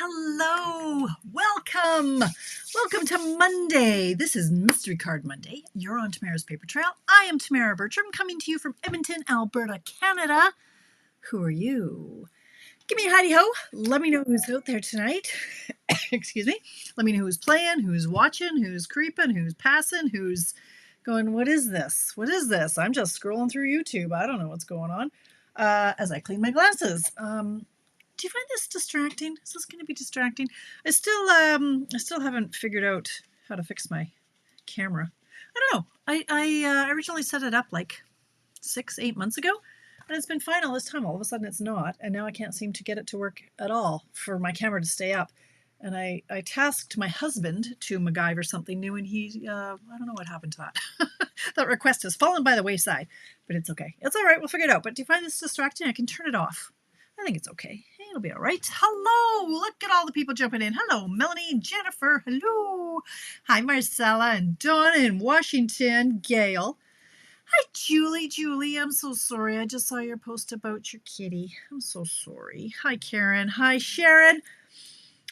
Hello, welcome to Monday. This is Mystery Card Monday. You're on Tamara's Paper Trail. I am Tamara Bertram, coming to you from Edmonton, Alberta, Canada. Who are you? Give me a hidey-ho. Let me know who's out there tonight. Excuse me. Let me know who's playing, who's watching, who's creeping, who's passing, who's going, what is this? What is this? I'm just scrolling through YouTube. I don't know what's going on. As I clean my glasses. Do you find this distracting? Is this going to be distracting? I still haven't figured out how to fix my camera. I don't know. I originally set it up like 6-8 months ago, and it's been fine all this time. All of a sudden it's not, and now I can't seem to get it to work at all for my camera to stay up. And I tasked my husband to MacGyver something new, and he, I don't know what happened to that. That request has fallen by the wayside, but it's okay. It's all right. We'll figure it out. But do you find this distracting? I can turn it off. I think it's okay. It'll be all right. Hello. Look at all the people jumping in. Hello, Melanie, Jennifer. Hello. Hi, Marcella and Donna in Washington. Gail. Hi, Julie. Julie, I'm so sorry. I just saw your post about your kitty. I'm so sorry. Hi, Karen. Hi, Sharon.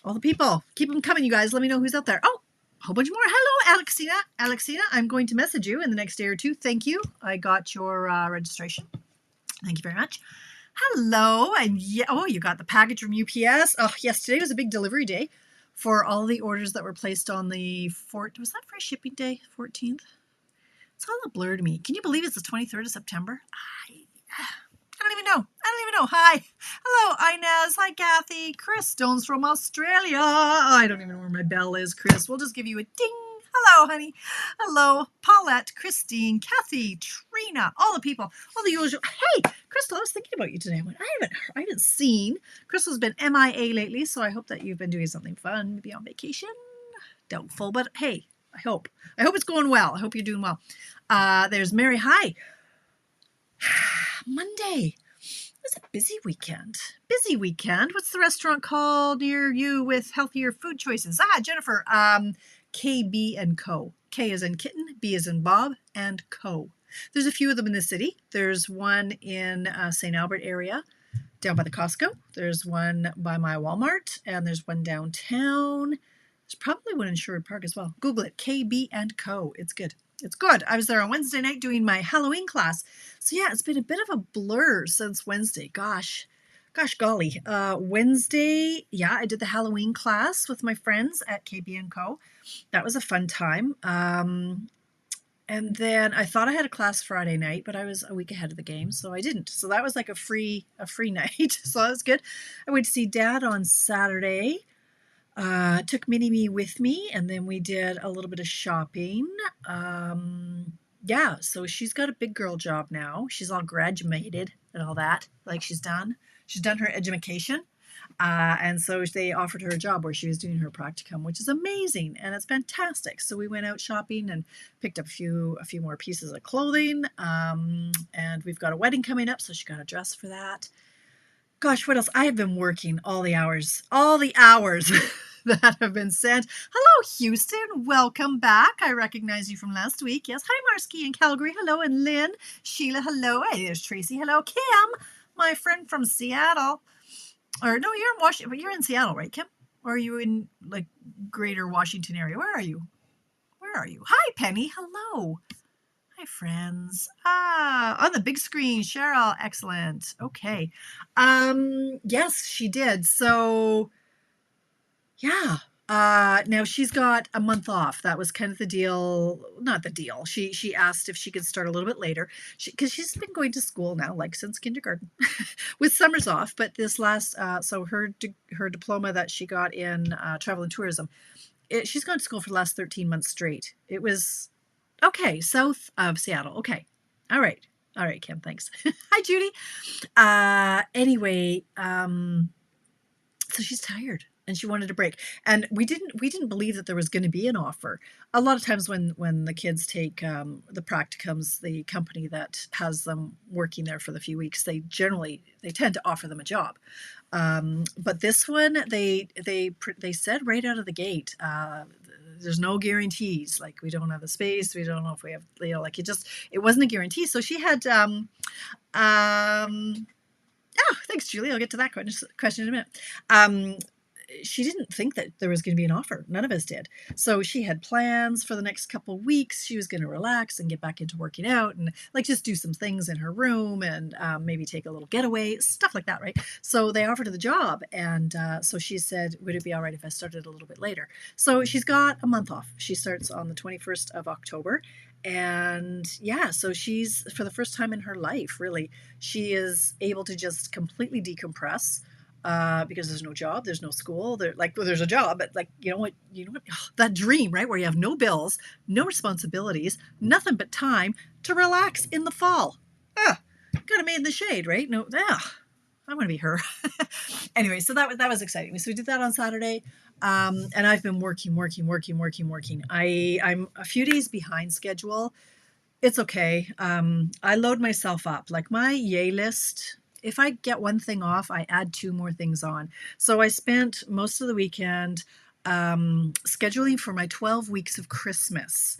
All the people. Keep them coming, you guys. Let me know who's out there. Oh, a whole bunch more. Hello, Alexina. Alexina, I'm going to message you in the next day or two. Thank you. I got your registration. Thank you very much. Hello, and yeah, oh, you got the package from UPS. Oh, yes, today was a big delivery day for all the orders that were placed on the was that free shipping day, 14th? It's all a blur to me. Can you believe it's the 23rd of September? I don't even know. Hi. Hello, Inez. Hi, Kathy. Chris Stone's from Australia. I don't even know where my bell is, Chris. We'll just give you a ding. Hello, honey. Hello, Paulette, Christine, Kathy, Trina, all the people, all the usual. Hey, Crystal, I was thinking about you today. I haven't seen. Crystal's been MIA lately, so I hope that you've been doing something fun, maybe on vacation. Doubtful, but hey, I hope it's going well. I hope you're doing well. There's Mary. Hi. Monday. It was a busy weekend. What's the restaurant called near you with healthier food choices? Jennifer. KB and Co. K as in kitten, B as in Bob, and Co. There's a few of them in the city. There's one in St. Albert area down by the Costco. There's one by my Walmart, and there's one downtown. There's probably one in Sherwood Park as well. Google it, KB and Co. It's good. It's good. I was there on Wednesday night doing my Halloween class. So yeah, it's been a bit of a blur since Wednesday. Gosh golly. Wednesday, yeah, I did the Halloween class with my friends at KB & Co. That was a fun time. And then I thought I had a class Friday night, but I was a week ahead of the game, so I didn't. So that was like a free night. So that was good. I went to see Dad on Saturday. Took Mini-Me with me, and then we did a little bit of shopping. Yeah, so she's got a big girl job now. She's all graduated and all that. Like she's done her education. And so they offered her a job where she was doing her practicum, which is amazing, and it's fantastic. So we went out shopping and picked up a few more pieces of clothing. And we've got a wedding coming up, so she got a dress for that. Gosh, what else? I have been working all the hours that have been sent. Hello, Houston. Welcome back. I recognize you from last week. Yes. Hi, Marsky in Calgary. Hello, and Lynn. Sheila, hello. Hey, there's Tracy. Hello. Kim, my friend from Seattle. Or no, you're in Washington, but you're in Seattle, right, Kim? Or are you in like greater Washington area? Where are you? Hi, Penny. Hello. Hi, friends. On the big screen, Cheryl. Excellent. Okay. Yes, she did. So, yeah. Now she's got a month off. That was kind of the deal. Not the deal. She asked if she could start a little bit later because she's been going to school now, like since kindergarten, with summers off. But this last, so her diploma that she got in travel and tourism, she's gone to school for the last 13 months straight. It was okay, south of Seattle. Okay, all right, Kim. Thanks. Hi, Judy. Anyway, so she's tired. And she wanted a break. And we didn't believe that there was going to be an offer. A lot of times when the kids take the practicums, the company that has them working there for the few weeks, they tend to offer them a job. But this one, they said right out of the gate, there's no guarantees. Like, we don't have the space. We don't know if we have, like it wasn't a guarantee. So she had, thanks, Julie. I'll get to that question in a minute. she didn't think that there was going to be an offer. None of us did. So she had plans for the next couple of weeks. She was going to relax and get back into working out and like just do some things in her room and maybe take a little getaway, stuff like that, right? So they offered her the job. And so she said, would it be all right if I started a little bit later? So she's got a month off. She starts on the 21st of October. And yeah, so she's, for the first time in her life, really, she is able to just completely decompress because there's no job, there's no school. There's a job, but like you know what, that dream, right, where you have no bills, no responsibilities, nothing but time to relax in the fall. Got a made in the shade, right? No, I want to be her. Anyway, so that was exciting. So we did that on Saturday. And I've been working. I'm a few days behind schedule. It's okay. I load myself up. Like my yay list, if I get one thing off, I add 2 more things on. So I spent most of the weekend scheduling for my 12 weeks of Christmas.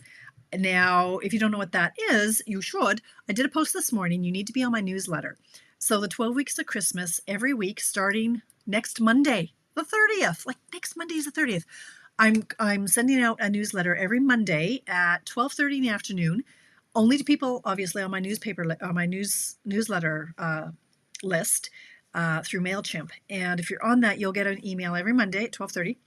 Now, if you don't know what that is, you should. I did a post this morning. You need to be on my newsletter. So the 12 weeks of Christmas, every week, starting next Monday, the 30th. Like next Monday is the 30th. I'm sending out a newsletter every Monday at 12:30 in the afternoon, only to people obviously on my newsletter list through MailChimp. And if you're on that, you'll get an email every Monday at 12:30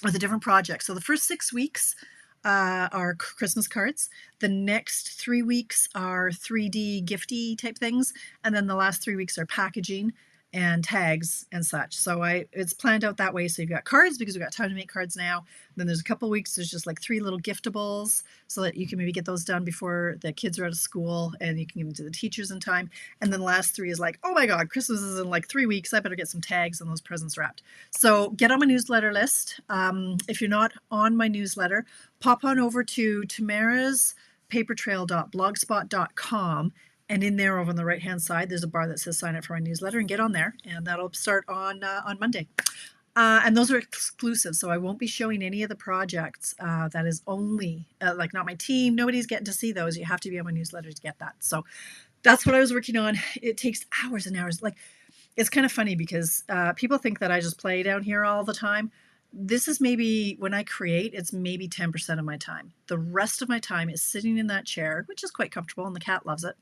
with a different project. So the first 6 weeks are Christmas cards. The next 3 weeks are 3D gifty type things. And then the last 3 weeks are packaging and tags and such. So it's planned out that way. So you've got cards because we've got time to make cards now. Then there's a couple of weeks, there's just like 3 little giftables so that you can maybe get those done before the kids are out of school and you can give them to the teachers in time. And then the last 3 is like, oh my God, Christmas is in like 3 weeks. I better get some tags and those presents wrapped. So get on my newsletter list. If you're not on my newsletter, pop on over to tamaraspapertrail.blogspot.com. And in there over on the right-hand side, there's a bar that says sign up for my newsletter and get on there. And that'll start on Monday. And those are exclusive. So I won't be showing any of the projects. That is only, like not my team. Nobody's getting to see those. You have to be on my newsletter to get that. So that's what I was working on. It takes hours and hours. Like, it's kind of funny because people think that I just play down here all the time. This is maybe, when I create, it's maybe 10% of my time. The rest of my time is sitting in that chair, which is quite comfortable, and the cat loves it.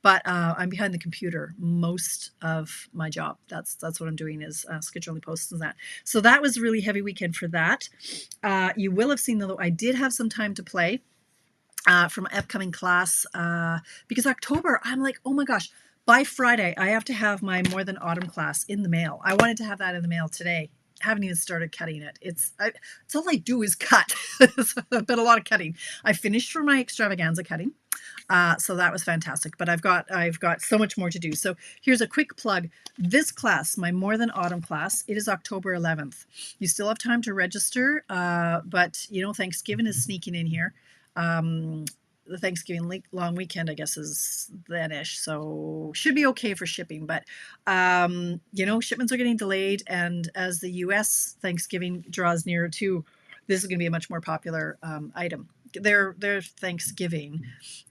But I'm behind the computer most of my job. That's what I'm doing, is scheduling posts and that. So that was a really heavy weekend for that. You will have seen, though, I did have some time to play from an upcoming class because October, I'm like, oh my gosh, by Friday, I have to have my More Than Autumn class in the mail. I wanted to have that in the mail today. Haven't even started cutting it. It's all I do is cut. It's been a lot of cutting. I finished for my extravaganza cutting, so that was fantastic. But I've got so much more to do. So here's a quick plug. This class, my More Than Autumn class, it is October 11th. You still have time to register, but Thanksgiving is sneaking in here. The Thanksgiving long weekend, I guess, is then-ish, so should be okay for shipping. But shipments are getting delayed, and as the U.S. Thanksgiving draws nearer too, this is going to be a much more popular item. Their Thanksgiving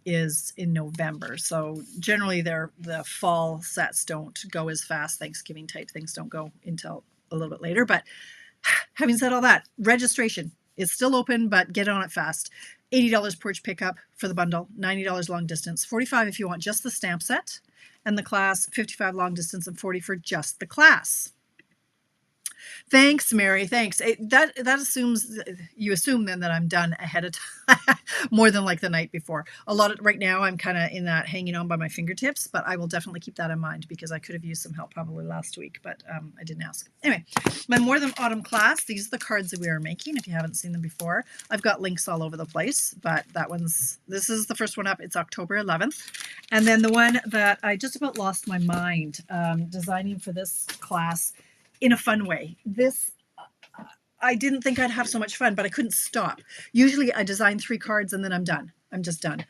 is in November, so generally the fall sets don't go as fast. Thanksgiving type things don't go until a little bit later. But having said all that, registration is still open, but get on it fast. $80 porch pickup for the bundle, $90 long distance, $45 if you want just the stamp set, and the class, $55 long distance and $40 for just the class. Thanks, Mary. Thanks. That assumes, you assume then that I'm done ahead of time, more than like the night before. Right now I'm kind of in that hanging on by my fingertips, but I will definitely keep that in mind because I could have used some help probably last week, but I didn't ask. Anyway, my More Than Autumn class, these are the cards that we are making. If you haven't seen them before, I've got links all over the place, but this is the first one up. It's October 11th. And then the one that I just about lost my mind designing for this class in a fun way. I didn't think I'd have so much fun, but I couldn't stop. Usually I design 3 cards and then I'm done. I'm just done.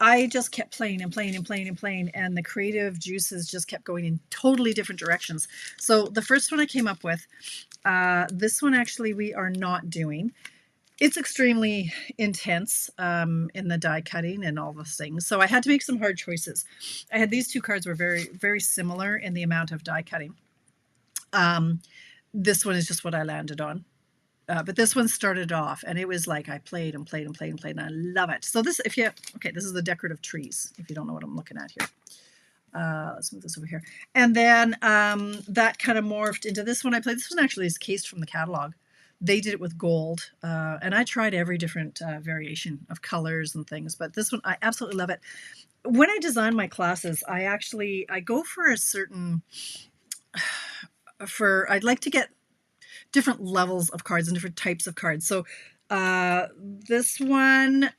I just kept playing and playing and playing and playing, and the creative juices just kept going in totally different directions. So the first one I came up with, this one actually we are not doing. It's extremely intense in the die cutting and all those things. So I had to make some hard choices. These 2 cards were very, very similar in the amount of die cutting. This one is just what I landed on. But this one started off, and it was like I played and played and played and played, and I love it. So this, this is the decorative trees, if you don't know what I'm looking at here. Let's move this over here. And then that kind of morphed into this one I played. This one actually is cased from the catalog. They did it with gold, and I tried every different variation of colors and things, but this one, I absolutely love it. When I design my classes, I go for a certain, I'd like to get different levels of cards and different types of cards. So I wanted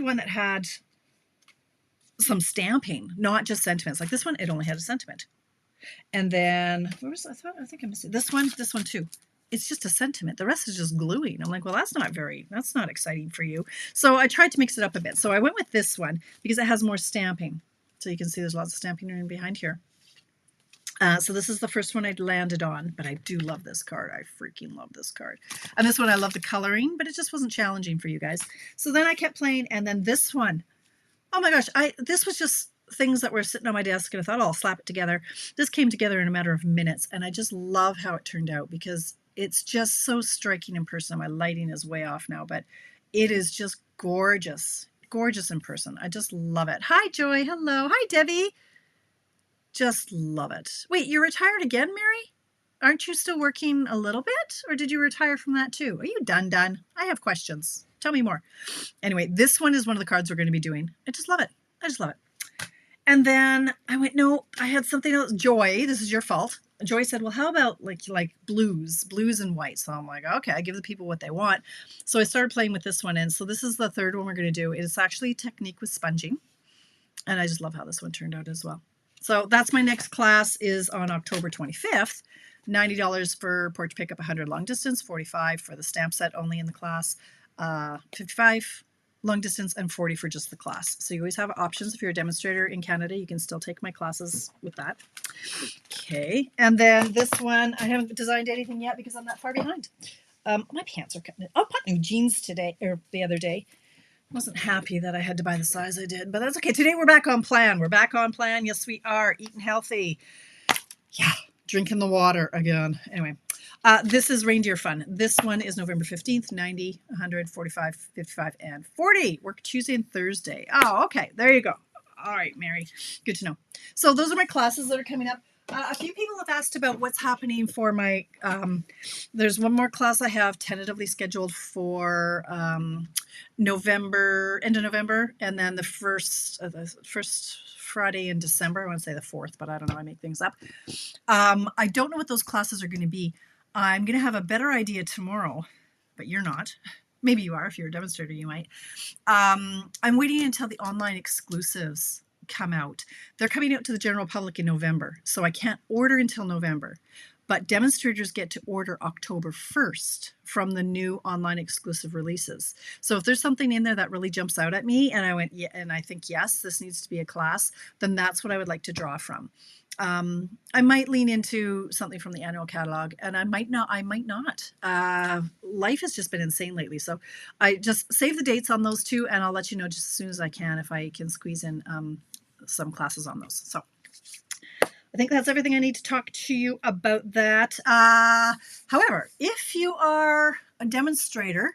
one that had some stamping, not just sentiments. Like this one, it only had a sentiment. And then I think I missed it. This one too. It's just a sentiment. The rest is just gluing. I'm like, well, that's not exciting for you. So I tried to mix it up a bit. So I went with this one because it has more stamping. So you can see there's lots of stamping in behind here. So this is the first one I'd landed on, but I do love this card. I freaking love this card. And this one, I love the coloring, but it just wasn't challenging for you guys. So then I kept playing, and then this one, oh my gosh, this was just things that were sitting on my desk, and I thought, oh, I'll slap it together. This came together in a matter of minutes, and I just love how it turned out because it's just so striking in person. My lighting is way off now, but it is just gorgeous. Gorgeous in person. I just love it. Hi, Joy. Hello. Hi, Debbie. Just love it. Wait, you're retired again, Mary? Aren't you still working a little bit? Or did you retire from that too? Are you done? I have questions. Tell me more. Anyway, this one is one of the cards we're going to be doing. I just love it. I just love it. And then I went, no, I had something else. Joy, this is your fault. Joy said, well, how about like blues and white? So I'm like, okay, I give the people what they want. So I started playing with this one. And so this is the third one we're going to do. It's actually a technique with sponging. And I just love how this one turned out as well. So that's my next class is on October 25th. $90 for porch pickup, 100 long distance, 45 for the stamp set only in the class, 55 long distance, and 40 for just the class. So you always have options. If you're a demonstrator in Canada, you can still take my classes with that. Okay, and then this one, I haven't designed anything yet because I'm that far behind. My pants are cutting it. I bought new jeans today, or the other day. Wasn't happy that I had to buy the size I did, but that's okay. Today we're back on plan. We're back on plan. Yes, we are. Eating healthy. Yeah, drinking the water again. Anyway, this is Reindeer Fun. This one is November 15th, 90, 100, 45, 55, and 40. Work Tuesday and Thursday. Oh, okay. There you go. All right, Mary. Good to know. So those are my classes that are coming up. A few people have asked about what's happening for my, there's one more class I have tentatively scheduled for November, end of November, and then the first Friday in December. I want to say the 4th, but I don't know. I make things up. I don't know what those classes are going to be. I'm going to have a better idea tomorrow, but you're not. Maybe you are. If you're a demonstrator, you might. I'm waiting until the online exclusives come out. They're coming out to the general public in November, so I can't order until November. But demonstrators get to order October 1st from the new online exclusive releases. So if there's something in there that really jumps out at me and I went, yeah, and I think, yes, this needs to be a class, then that's what I would like to draw from. I might lean into something from the annual catalog, and I might not. Life has just been insane lately. So I just save the dates on those two, and I'll let you know just as soon as I can if I can squeeze in some classes on those. So I think that's everything I need to talk to you about that. However, if you are a demonstrator,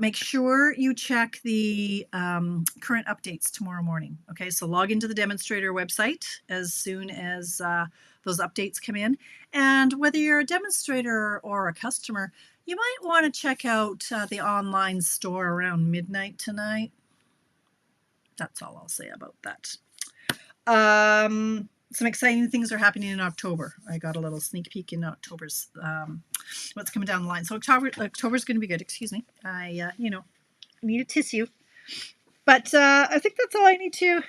make sure you check the current updates tomorrow morning. Okay, so log into the demonstrator website as soon as those updates come in. And whether you're a demonstrator or a customer, you might want to check out the online store around midnight tonight. That's all I'll say about that. Some exciting things are happening in October. I got a little sneak peek in October's what's coming down the line. So October's going to be good. Excuse me. I need a tissue. But I think that's all I need to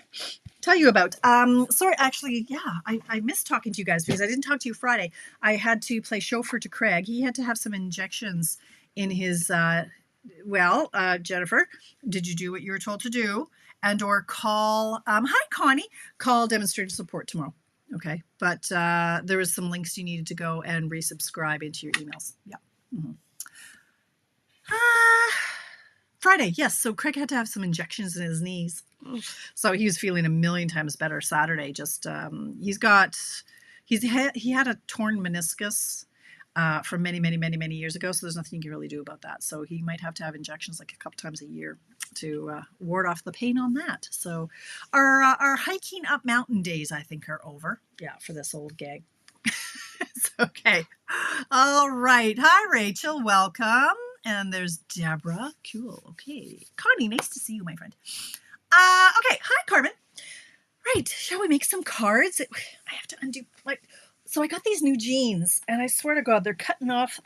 tell you about. Sorry, actually, yeah, I missed talking to you guys because I didn't talk to you Friday. I had to play chauffeur to Craig. He had to have some injections in his. Jennifer, did you do what you were told to do? And or call, hi Connie, call demonstrator support tomorrow. Okay, but there was some links you needed to go and resubscribe into your emails. Yeah. Mm-hmm. Friday, yes. So Craig had to have some injections in his knees. So he was feeling a million times better Saturday. Just he's got He had a torn meniscus from many years ago, so there's nothing you can really do about that. So he might have to have injections like a couple times a year to ward off the pain on that. So our hiking up mountain days, I think, are over. Yeah, for this old gag. It's okay. All right. Hi, Rachel. Welcome. And there's Deborah. Cool. Okay. Connie, nice to see you, my friend. Okay. Hi, Carmen. Right. Shall we make some cards? I have to undo so I got these new jeans, and I swear to God, they're cutting off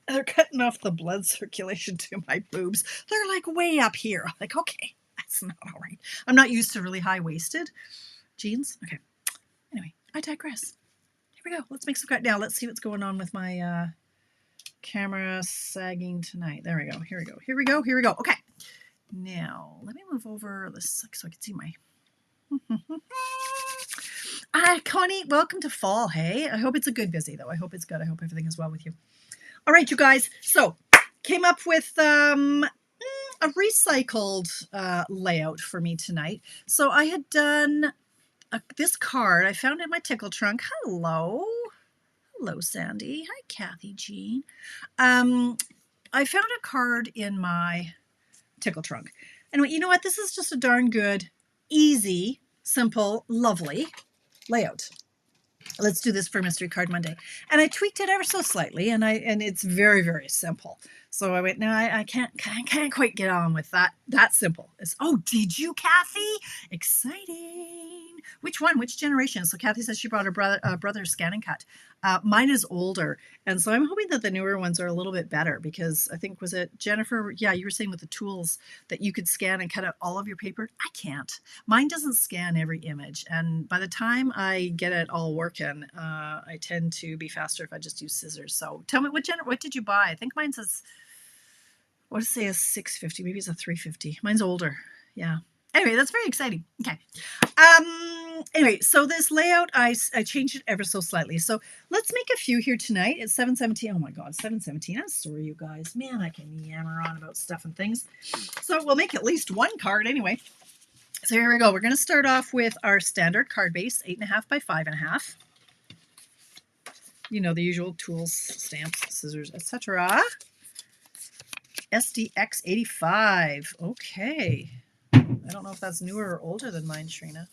the blood circulation to my boobs. They're like way up here. I'm like, okay, that's not all right. I'm not used to really high-waisted jeans. Okay. Anyway, I digress. Here we go. Let's make some cut. Now let's see what's going on with my camera sagging tonight. There we go. Here we go. Okay. Now let me move over this so I can see my. Connie, welcome to fall. Hey, I hope it's a good busy though. I hope it's good. I hope everything is well with you. All right, you guys. So came up with a recycled layout for me tonight. So I had done this card. I found it in my tickle trunk. Hello, Sandy. Hi, Kathy Jean. I found a card in my tickle trunk, and you know what? This is just a darn good, easy, simple, lovely layout. Let's do this for Mystery Card Monday. And I tweaked it ever so slightly, and it's very, very simple. So I went, no, I can't quite get on with that simple. Oh, did you, Kathy? Exciting. Which one? Which generation? So Kathy says she brought her brother's scan and cut. Mine is older, and so I'm hoping that the newer ones are a little bit better, because I think, was it Jennifer? Yeah, you were saying with the tools that you could scan and cut out all of your paper. I can't. Mine doesn't scan every image, and by the time I get it all working, I tend to be faster if I just use scissors. So tell me, what did you buy? I think mine says, what does it say, a 650? Maybe it's a 350. Mine's older. Yeah. Anyway, that's very exciting. Okay. Anyway, so this layout, I changed it ever so slightly. So let's make a few here tonight. It's 7:17. Oh my God, 7:17. I'm sorry, you guys. Man, I can yammer on about stuff and things. So we'll make at least one card anyway. So here we go. We're going to start off with our standard card base, 8.5 by 5.5. You know, the usual tools, stamps, scissors, etc. SDX 85. Okay. I don't know if that's newer or older than mine, Shrina.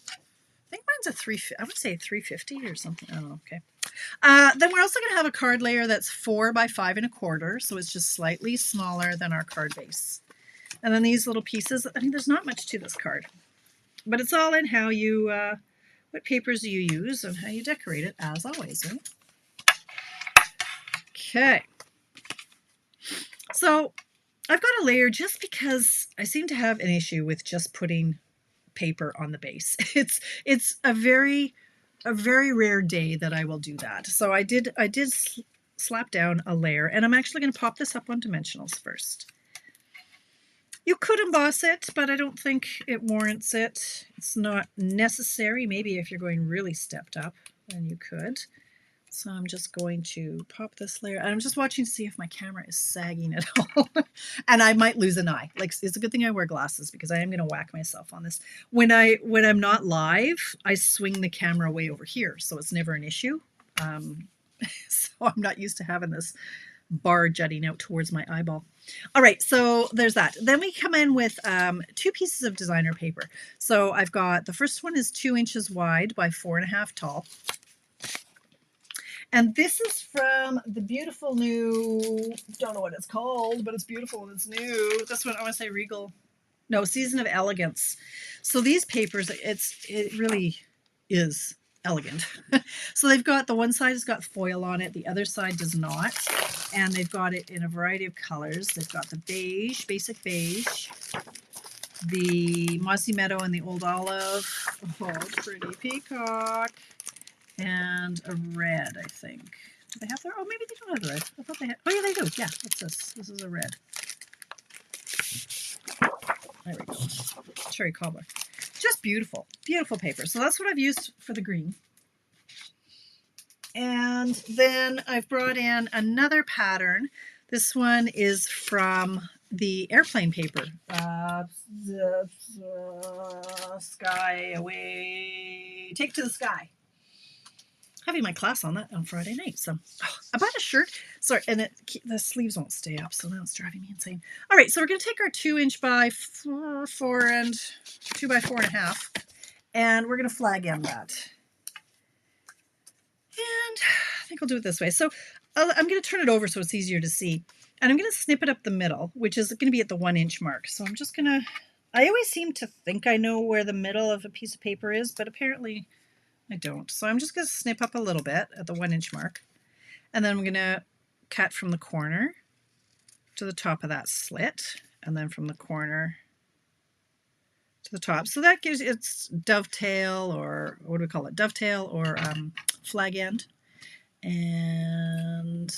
I think mine's I would say 350 or something. I don't know. Okay. Then we're also going to have a card layer that's 4 by 5.25. So it's just slightly smaller than our card base. And then these little pieces, I mean, there's not much to this card, but it's all in how you, what papers you use and how you decorate it, as always. Right? Okay. So I've got a layer just because I seem to have an issue with just putting paper on the base. It's a very rare day that I will do that. So I did slap down a layer, and I'm actually going to pop this up on dimensionals first. You could emboss it, but I don't think it warrants it. It's not necessary. Maybe if you're going really stepped up, then you could. So I'm just going to pop this layer. And I'm just watching to see if my camera is sagging at all. And I might lose an eye. Like, it's a good thing I wear glasses, because I am going to whack myself on this. When I'm not live, I swing the camera way over here, so it's never an issue. So I'm not used to having this bar jutting out towards my eyeball. All right, so there's that. Then we come in with 2 pieces of designer paper. So I've got, the first one is 2 inches wide by 4.5 tall. And this is from the beautiful new, don't know what it's called, but it's beautiful and it's new. This one, I want to say Season of Elegance. So these papers, it really is elegant. So they've got, the one side has got foil on it, the other side does not. And they've got it in a variety of colors. They've got the beige, basic beige, the mossy meadow and the old olive. Oh, pretty peacock. And a red, I think. Do they have their? Oh, maybe they don't have the red. I thought they had. Oh, yeah, they do. Yeah, what's this? This is a red. There we go. Cherry cobbler. Just beautiful. Beautiful paper. So that's what I've used for the green. And then I've brought in another pattern. This one is from the airplane paper. Sky away. Take to the sky. having my class on Friday night. So I bought a shirt. Sorry, and the sleeves won't stay up, so now it's driving me insane. All right, so we're going to take our 2" by 4 and 2 by 4.5, and we're going to flag end that. And I think I'll do it this way. So I'm going to turn it over so it's easier to see. And I'm going to snip it up the middle, which is going to be at the 1" mark. So I'm just going to, I always seem to think I know where the middle of a piece of paper is, but apparently I don't. So I'm just going to snip up a little bit at the 1" mark. And then I'm going to cut from the corner to the top of that slit. And then from the corner to the top. So that gives it's dovetail, or what do we call it? Dovetail or flag end. And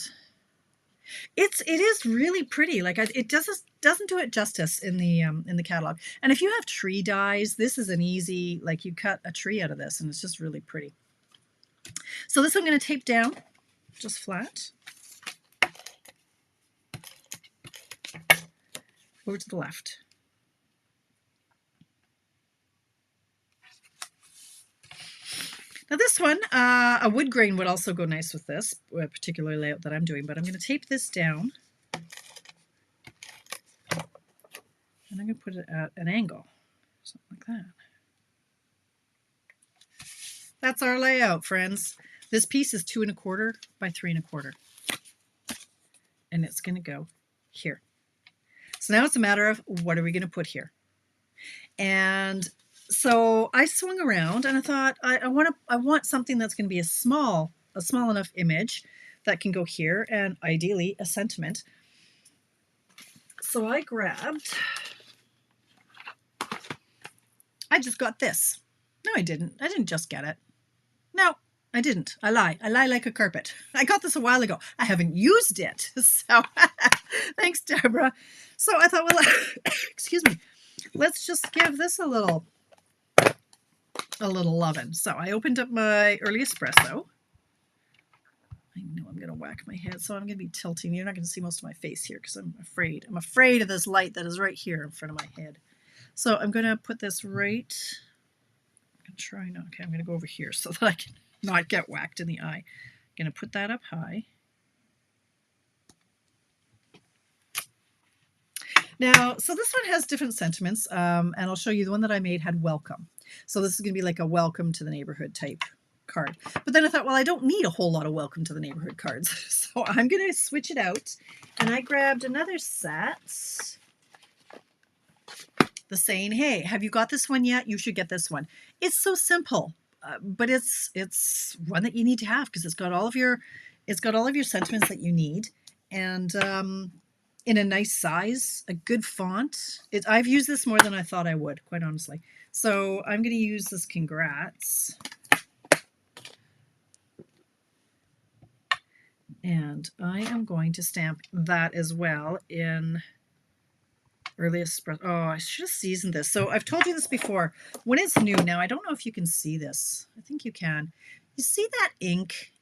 it is really pretty. Like it doesn't do it justice in the catalog. And if you have tree dies, this is an easy, like you cut a tree out of this and it's just really pretty. So this I'm going to tape down just flat over to the left. Now this one, a wood grain would also go nice with this particular layout that I'm doing, but I'm going to tape this down. And I'm going to put it at an angle, something like that. That's our layout, friends. This piece is 2 1/4 by 3 1/4. And it's going to go here. So now it's a matter of what are we going to put here? And so I swung around and I thought I want something that's going to be a small enough image that can go here, and ideally a sentiment. So I just got this. No, I didn't. I didn't just get it. No, I didn't. I lie. I lie like a carpet. I got this a while ago. I haven't used it. So thanks, Deborah. So I thought, well, excuse me, let's just give this a little lovin'. So I opened up my early espresso. I know I'm going to whack my head, so I'm going to be tilting. You're not going to see most of my face here because I'm afraid. I'm afraid of this light that is right here in front of my head. So I'm going to put this right. I'm going to try not. Okay, I'm going to go over here so that I can not get whacked in the eye. I'm going to put that up high. Now, so this one has different sentiments, and I'll show you the one that I made had welcome. So this is going to be like a welcome to the neighborhood type card. But then I thought, well, I don't need a whole lot of welcome to the neighborhood cards. So I'm going to switch it out. And I grabbed another set. The saying, hey, have you got this one yet? You should get this one. It's so simple, but it's one that you need to have because it's got all of your sentiments that you need. And in a nice size, a good font. I've used this more than I thought I would, quite honestly. So I'm going to use this Congrats. And I am going to stamp that as well in early espresso. Oh, I should have seasoned this. So I've told you this before. When it's new, now I don't know if you can see this. I think you can. You see that ink?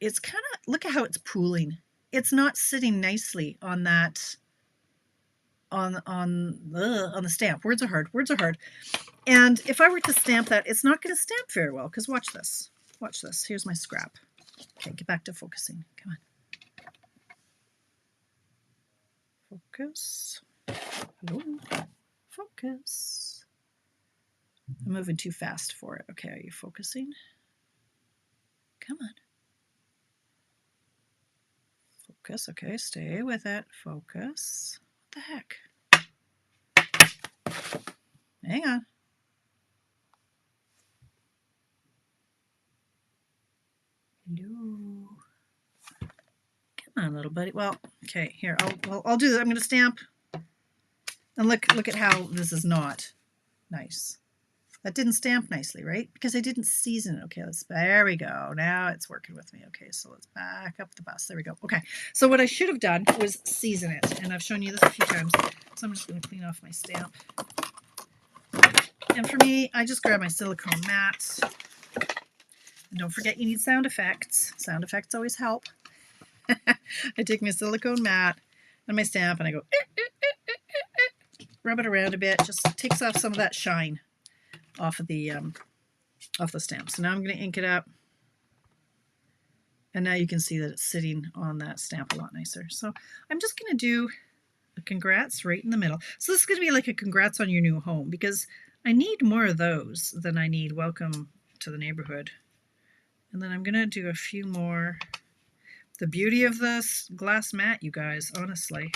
It's kind of, look at how it's pooling. It's not sitting nicely on that, on the stamp. Words are hard. Words are hard. And if I were to stamp that, it's not going to stamp very well, because watch this. Watch this. Here's my scrap. Okay, get back to focusing. Come on. Focus. Hello. Focus. I'm moving too fast for it. Okay, are you focusing? Come on. Focus. Okay, stay with it. Focus. What the heck? Hang on. Hello. Come on, little buddy. Well, okay, here. I'll do that. I'm going to stamp. And look at how this is not nice. That didn't stamp nicely, right? Because I didn't season it. Okay, there we go. Now it's working with me. Okay, so let's back up the bus. There we go. Okay, so what I should have done was season it. And I've shown you this a few times. So I'm just going to clean off my stamp. And for me, I just grab my silicone mat. And don't forget you need sound effects. Sound effects always help. I take my silicone mat and my stamp and I go rub it around a bit. Just takes off some of that shine off of the stamp. So now I'm going to ink it up. And now you can see that it's sitting on that stamp a lot nicer. So I'm just going to do a congrats right in the middle. So this is going to be like a congrats on your new home, because I need more of those than I need welcome to the neighborhood. And then I'm going to do a few more. The beauty of this glass mat, you guys, honestly.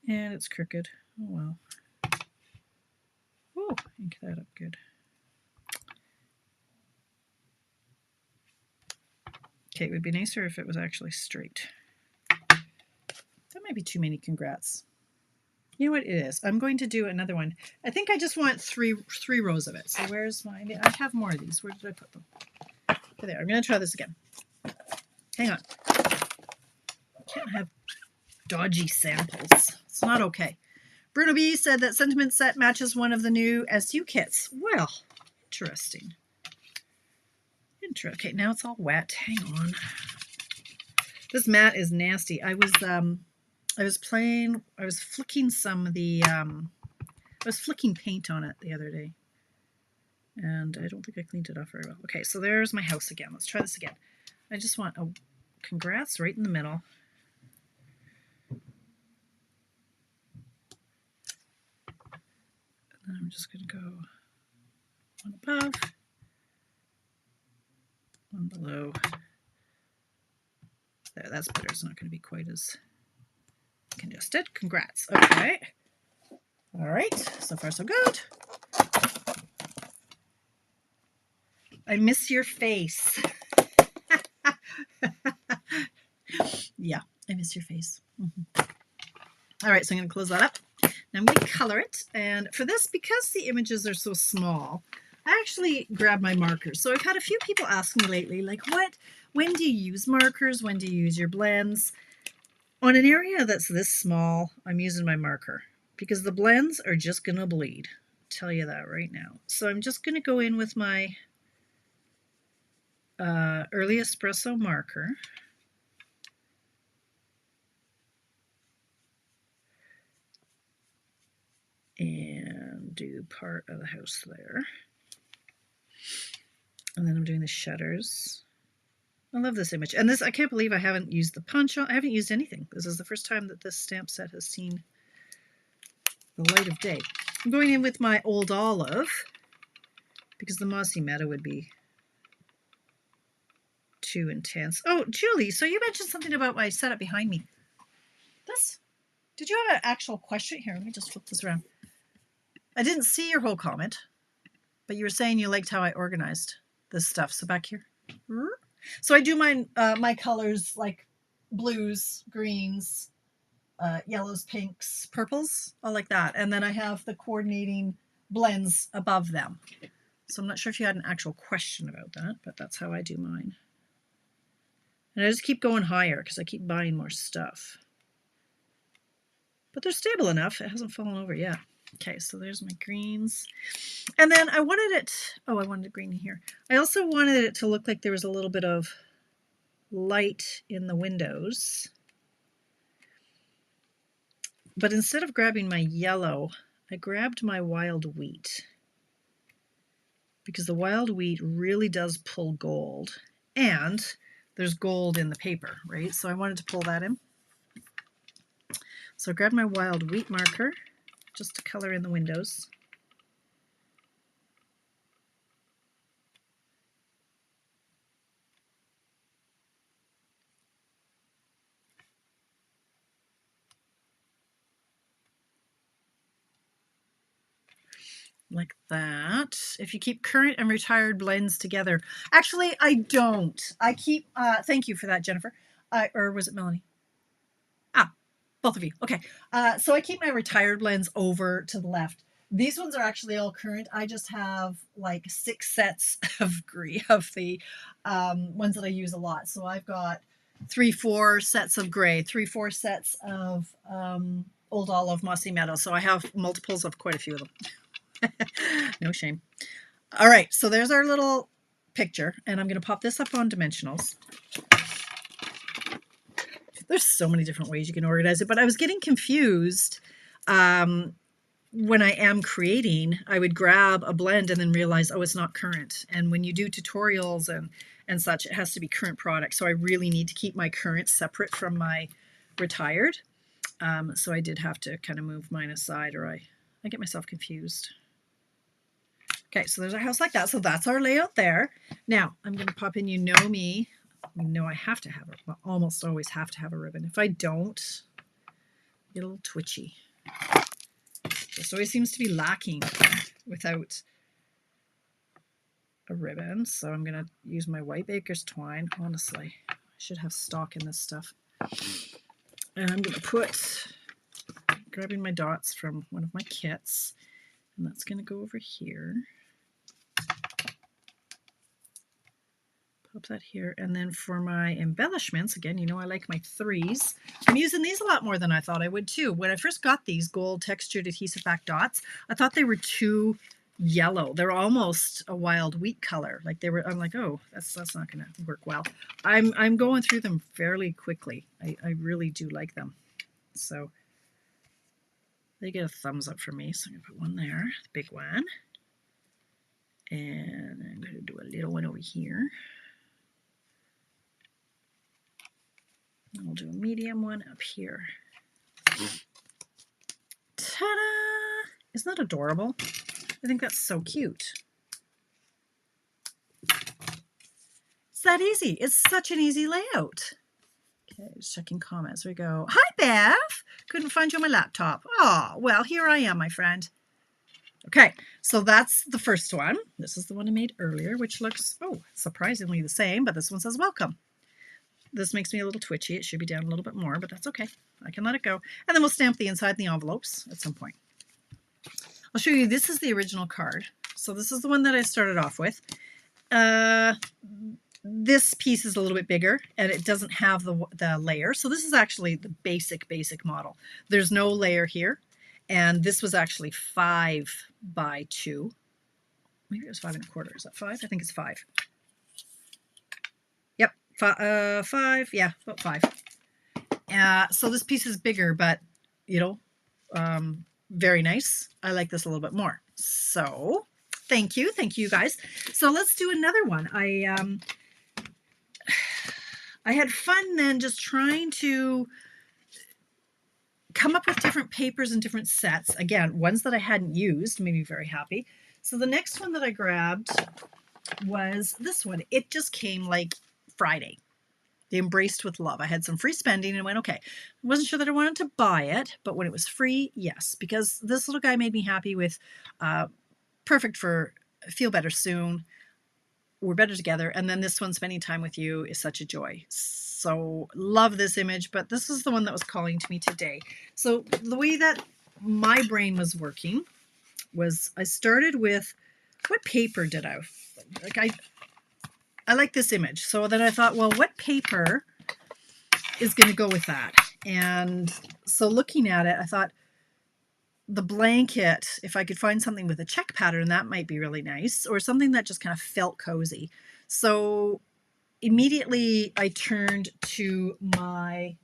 And it's crooked. Oh well. Oh, ink that up good. Okay, it would be nicer if it was actually straight. That might be too many congrats. You know what it is? I'm going to do another one. I think I just want three rows of it. So where's my... I have more of these. Where did I put them? There. I'm going to try this again. Hang on. I can't have dodgy samples. It's not okay. Bruno B said that Sentiment Set matches one of the new SU kits. Well, interesting. Okay, now it's all wet. Hang on. This mat is nasty. I was flicking some of the I was flicking paint on it the other day, and I don't think I cleaned it off very well. Okay, so there's my house again. Let's try this again. I just want a congrats right in the middle. And then I'm just going to go one above, one below. There, that's better. It's not going to be quite as congested. Congrats. Okay. All right. So far, so good. I miss your face. Yeah, I miss your face. All right, so I'm going to close that up. Now I'm going to color it. And for this, because the images are so small, I actually grabbed my markers. So I've had a few people ask me lately, like, when do you use markers? When do you use your blends? On an area that's this small, I'm using my marker because the blends are just going to bleed. I'll tell you that right now. So I'm just going to go in with my early espresso marker. And do part of the house there. And then I'm doing the shutters. I love this image. And this, I can't believe I haven't used the punch on. I haven't used anything. This is the first time that this stamp set has seen the light of day. I'm going in with my Old Olive because the Mossy Meadow would be too intense. Oh, Julie, so you mentioned something about my setup behind me. This, did you have an actual question? Here, let me just flip this around. I didn't see your whole comment, but you were saying you liked how I organized this stuff. So back here. So I do my colors like blues, greens, yellows, pinks, purples, all like that. And then I have the coordinating blends above them. So I'm not sure if you had an actual question about that, but that's how I do mine. And I just keep going higher because I keep buying more stuff. But they're stable enough. It hasn't fallen over yet. Okay, so there's my greens. And then I wanted it, I wanted a green here. I also wanted it to look like there was a little bit of light in the windows. But instead of grabbing my yellow, I grabbed my wild wheat. Because the wild wheat really does pull gold. And there's gold in the paper, right? So I wanted to pull that in. So I grabbed my wild wheat marker just to color in the windows. Like that. If you keep current and retired blends together. Actually, I don't. I keep, thank you for that, Jennifer. Or was it Melanie? Both of you. Okay. So I keep my retired blends over to the left. These ones are actually all current. I just have like 6 sets of the ones that I use a lot. So I've got 3-4 sets of gray, 3-4 sets of Old Olive, Mossy Meadow. So I have multiples of quite a few of them. No shame. All right. So there's our little picture. And I'm going to pop this up on dimensionals. There's so many different ways you can organize it, but I was getting confused when I am creating, I would grab a blend and then realize, oh, it's not current. And when you do tutorials and such, it has to be current product. So I really need to keep my current separate from my retired. So I did have to kind of move mine aside, or I get myself confused. Okay, so there's our house like that. So that's our layout there. Now I'm going to pop in, you know me, you know I have to have it. Well, almost always have to have a ribbon. If I don't, I get a little twitchy. This always seems to be lacking without a ribbon. So I'm going to use my white baker's twine. Honestly, I should have stock in this stuff. And I'm going to put, grabbing my dots from one of my kits, and that's going to go over here. Pop that here. And then for my embellishments, again, you know I like my 3s. I'm using these a lot more than I thought I would too. When I first got these gold textured adhesive back dots, I thought they were too yellow. They're almost a wild wheat color. Like they were, I'm like, oh, that's not going to work well. I'm going through them fairly quickly. I really do like them. So they get a thumbs up from me. So I'm going to put one there, the big one. And I'm going to do a little one over here. And we'll do a medium one up here. Ta-da! Isn't that adorable? I think that's so cute. It's that easy. It's such an easy layout. Okay, just checking comments. There we go. Hi, Bev. Couldn't find you on my laptop. Oh, well, here I am, my friend. Okay, so that's the first one. This is the one I made earlier, which looks, oh, surprisingly the same, but this one says welcome. This makes me a little twitchy. It should be down a little bit more, but that's okay. I can let it go. And then we'll stamp the inside in the envelopes at some point. I'll show you, this is the original card. So this is the one that I started off with. This piece is a little bit bigger and it doesn't have the layer. So this is actually the basic model. There's no layer here. And this was actually 5 by 2. Maybe it was 5 1/4. Is that 5? I think it's 5. Yep, 5. Yeah, about 5. So this piece is bigger, but you know, very nice. I like this a little bit more. So thank you guys. So let's do another one. I had fun then just trying to come up with different papers and different sets. Again, ones that I hadn't used made me very happy. So the next one that I grabbed was this one. It just came like Friday. The Embraced with Love. I had some free spending and went, okay. I wasn't sure that I wanted to buy it, but when it was free, yes, because this little guy made me happy with perfect for Feel Better Soon, We're Better Together, and then this one, Spending Time With You, is such a joy. So love this image, but this is the one that was calling to me today. So the way that my brain was working was I started with, what paper did I, like I like this image. So then I thought, well, what paper is going to go with that? And so looking at it, I thought the blanket, if I could find something with a check pattern, that might be really nice, or something that just kind of felt cozy. So immediately I turned to my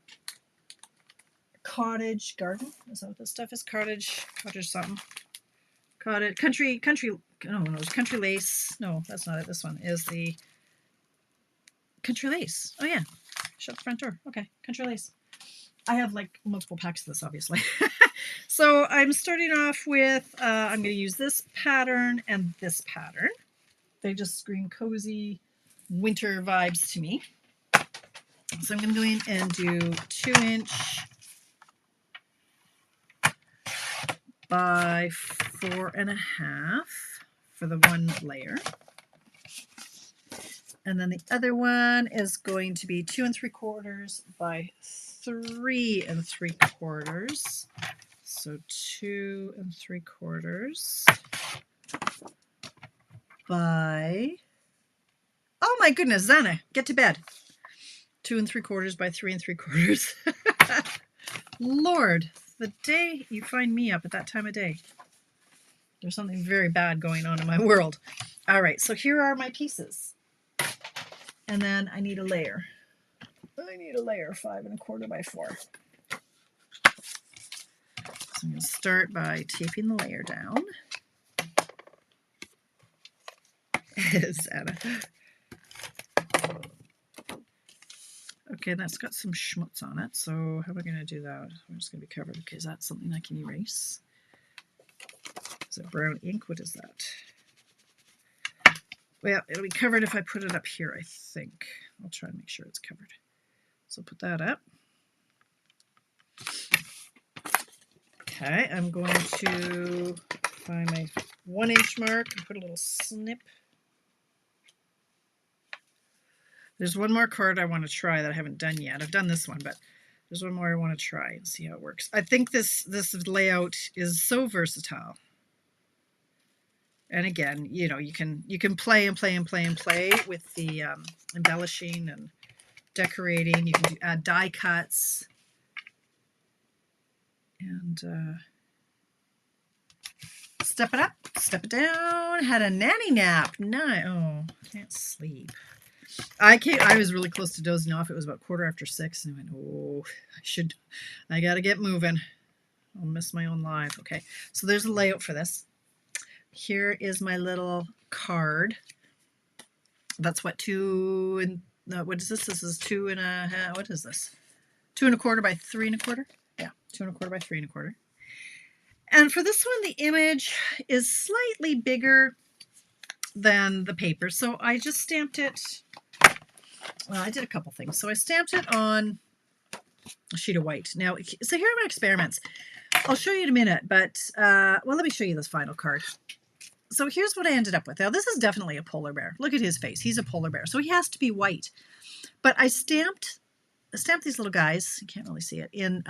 cottage garden. Is that what this stuff is? Cottage something. Cottage, country, no, it was country lace. No, that's not it. This one is the country lace. Oh yeah, shut the front door. Okay, country lace. I have like multiple packs of this, obviously. So I'm starting off with, I'm going to use this pattern and this pattern. They just scream cozy winter vibes to me. So I'm going to go in and do 2-inch by 4.5 for the one layer. And then the other one is going to be 2 3/4 by 3 3/4. So 2 3/4 by, oh my goodness, Zana, get to bed. 2 3/4 by 3 3/4. Lord, the day you find me up at that time of day, there's something very bad going on in my world. All right, so here are my pieces. And then I need a layer. I need a layer, 5 1/4 by 4. So I'm going to start by taping the layer down. Anna. Okay, that's got some schmutz on it, so how am I going to do that? I'm just going to be covered because that's something I can erase. Is it brown ink? What is that? Well, it'll be covered if I put it up here, I think. I'll try and make sure it's covered. So put that up. Okay, I'm going to find my 1-inch mark and put a little snip. There's one more card I want to try that I haven't done yet. I've done this one, but there's one more I want to try and see how it works. I think this layout is so versatile. And again, you know, you can play and play and play and play with the embellishing and decorating. You can add die cuts and step it up, step it down. Had a nanny nap. No, oh, can't sleep. I was really close to dozing off. It was about 6:15, and I went, oh, I got to get moving. I'll miss my own live. Okay, so there's a layout for this. Here is my little card. That's what, what is this? This is 2.5, what is this? 2.25 by 3.25? Yeah, 2.25 by 3.25. And for this one, the image is slightly bigger than the paper. So I just stamped it. Well, I did a couple things. So I stamped it on a sheet of white. Now, so here are my experiments. I'll show you in a minute, but, well, let me show you this final card. So here's what I ended up with. Now, this is definitely a polar bear. Look at his face. He's a polar bear. So he has to be white. But I stamped these little guys, you can't really see it, in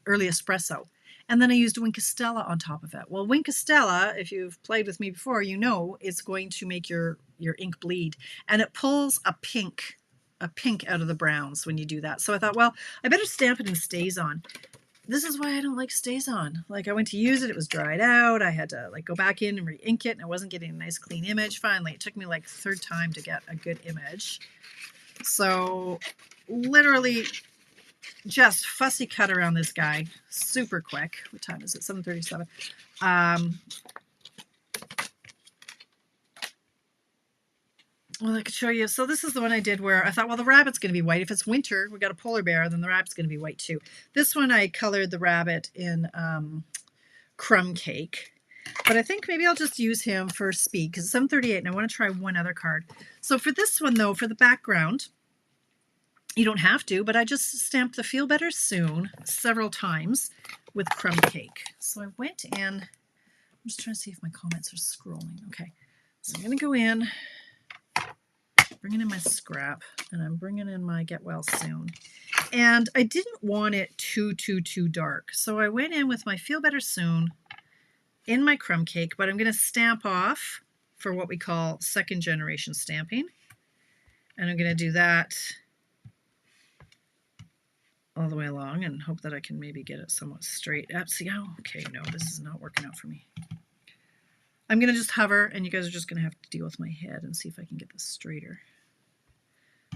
early espresso. And then I used Wink Castella on top of it. Well, Wink Castella, if you've played with me before, you know it's going to make your ink bleed. And it pulls a pink out of the browns when you do that. So I thought, well, I better stamp it in StazOn. This is why I don't like StazOn. Like, I went to use it, it was dried out. I had to like go back in and re-ink it, and I wasn't getting a nice clean image. Finally, it took me like the third time to get a good image. So literally just fussy cut around this guy, super quick. What time is it? 7:37. Well, I could show you. So this is the one I did where I thought, well, the rabbit's going to be white. If it's winter, we got a polar bear, then the rabbit's going to be white too. This one I colored the rabbit in crumb cake. But I think maybe I'll just use him for speed because it's 7:38 and I want to try one other card. So for this one, though, for the background, you don't have to, but I just stamped the Feel Better Soon several times with crumb cake. So I went in. I'm just trying to see if my comments are scrolling. Okay, so I'm going to go in, bringing in my scrap, and I'm bringing in my Get Well Soon. And I didn't want it too dark. So I went in with my Feel Better Soon in my crumb cake, but I'm going to stamp off for what we call second generation stamping. And I'm going to do that all the way along and hope that I can maybe get it somewhat straight up. See, oh, okay, no, this is not working out for me. I'm going to just hover, and you guys are just going to have to deal with my head and see if I can get this straighter.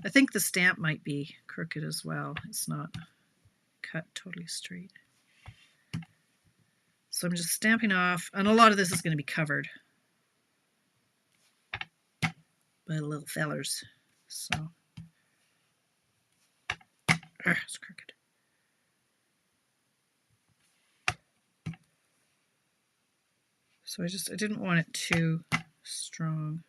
I think the stamp might be crooked as well. It's not cut totally straight. So I'm just stamping off, and a lot of this is going to be covered by the little fellers. So, it's crooked. So I didn't want it too strong.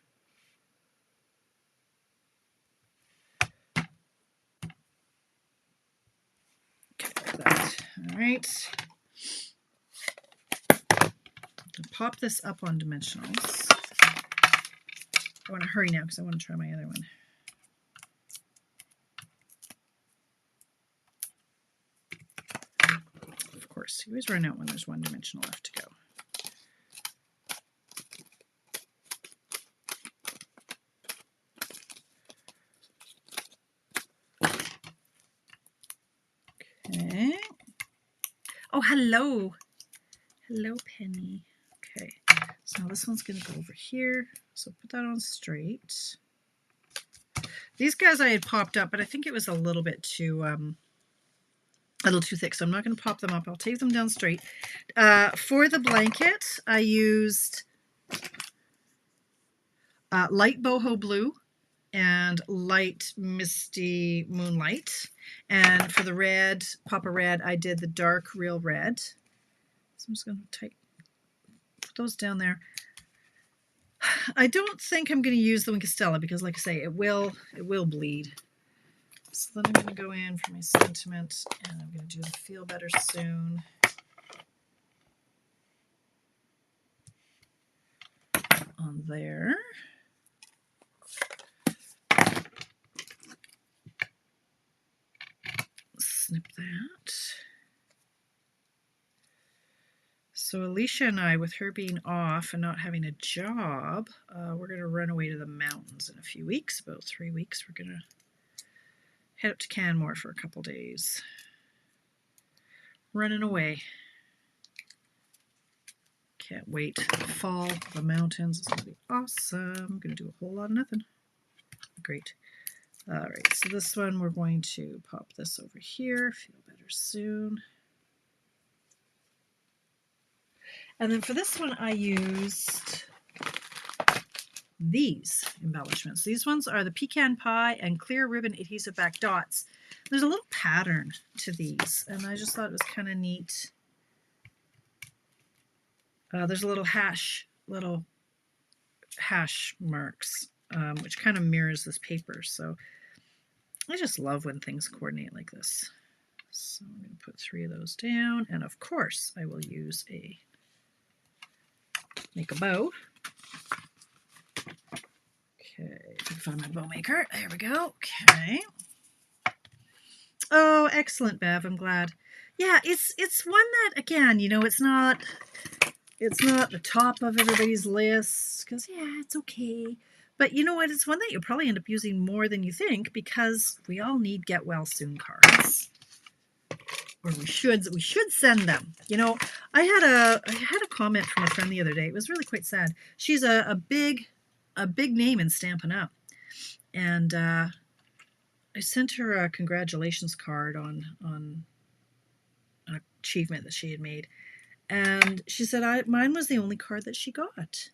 Okay, like that. All right. Pop this up on dimensionals. I want to hurry now because I want to try my other one. Of course, you always run out when there's one dimensional left to go. Okay. Oh, hello. Hello, Penny. Okay, so now this one's going to go over here. So put that on straight. These guys I had popped up, but I think it was a little bit too a little too thick, so I'm not going to pop them up. I'll take them down straight. For the blanket, I used light boho blue and light misty moonlight. And for the red, Papa Red, I did the dark real red. So I'm just going to put those down there. I don't think I'm going to use the Winkostella because, like I say, it will bleed. So then I'm going to go in for my sentiment, and I'm going to do the Feel Better Soon. On there. Snip that. So Alicia and I, with her being off and not having a job, we're going to run away to the mountains in a few weeks, about 3 weeks. We're going to head up to Canmore for a couple days. Running away. Can't wait. Fall, the mountains. It's going to be awesome. I'm going to do a whole lot of nothing. Great. All right, so this one we're going to pop this over here. Feel Better Soon. And then for this one, I used these embellishments. These ones are the Pecan Pie and Clear Ribbon Adhesive Back Dots. There's a little pattern to these, and I just thought it was kind of neat. There's a little hash marks, which kind of mirrors this paper. So I just love when things coordinate like this. So I'm going to put 3 of those down, and of course I will use make a bow. Okay, I can find my bow maker. There we go. Okay. Oh, excellent, Bev. I'm glad. Yeah, it's one that, again, you know, it's not the top of everybody's list because, yeah, it's okay. But you know what? It's one that you'll probably end up using more than you think because we all need get well soon cards. Or we should send them. You know, I had a comment from a friend the other day. It was really quite sad. She's a big name in Stampin' Up, and I sent her a congratulations card on an achievement that she had made, and she said mine was the only card that she got,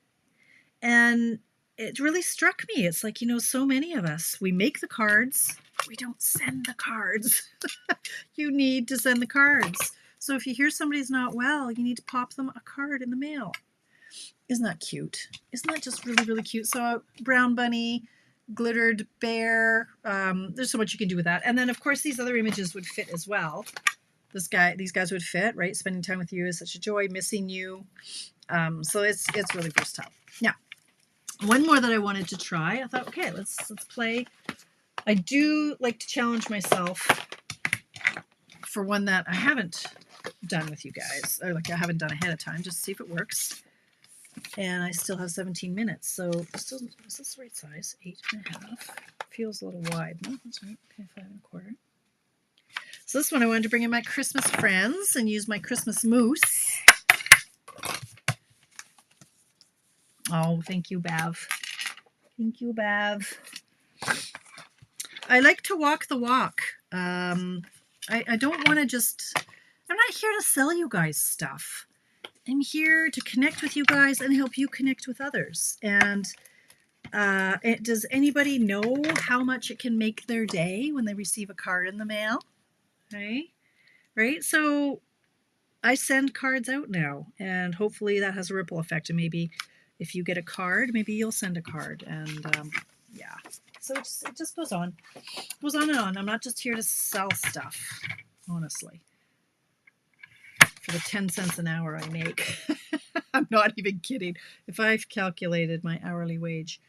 and it really struck me. It's like, you know, so many of us, we make the cards, we don't send the cards. You need to send the cards. So if you hear somebody's not well, you need to pop them a card in the mail. Isn't that cute? Isn't that just really, really cute? So brown bunny, glittered bear. There's so much you can do with that. And then, of course, these other images would fit as well. These guys would fit, right? Spending time with you is such a joy. Missing you. So it's really versatile. Now, one more that I wanted to try. I thought, okay, let's play. I do like to challenge myself for one that I haven't done with you guys, or like I haven't done ahead of time, just to see if it works. And I still have 17 minutes, so is this the right size? 8.5. Feels a little wide. No, that's right. Okay, 5.25. So this one I wanted to bring in my Christmas friends and use my Christmas mousse. Oh, thank you, Bev. Thank you, Bev. I like to walk the walk. I don't want to just... I'm not here to sell you guys stuff. I'm here to connect with you guys and help you connect with others. And does anybody know how much it can make their day when they receive a card in the mail? Right? So I send cards out now, and hopefully that has a ripple effect. And maybe if you get a card, maybe you'll send a card. And yeah, so it just goes on. It goes on and on. I'm not just here to sell stuff, honestly. For the 10 cents an hour I make. I'm not even kidding. If I've calculated my hourly wage,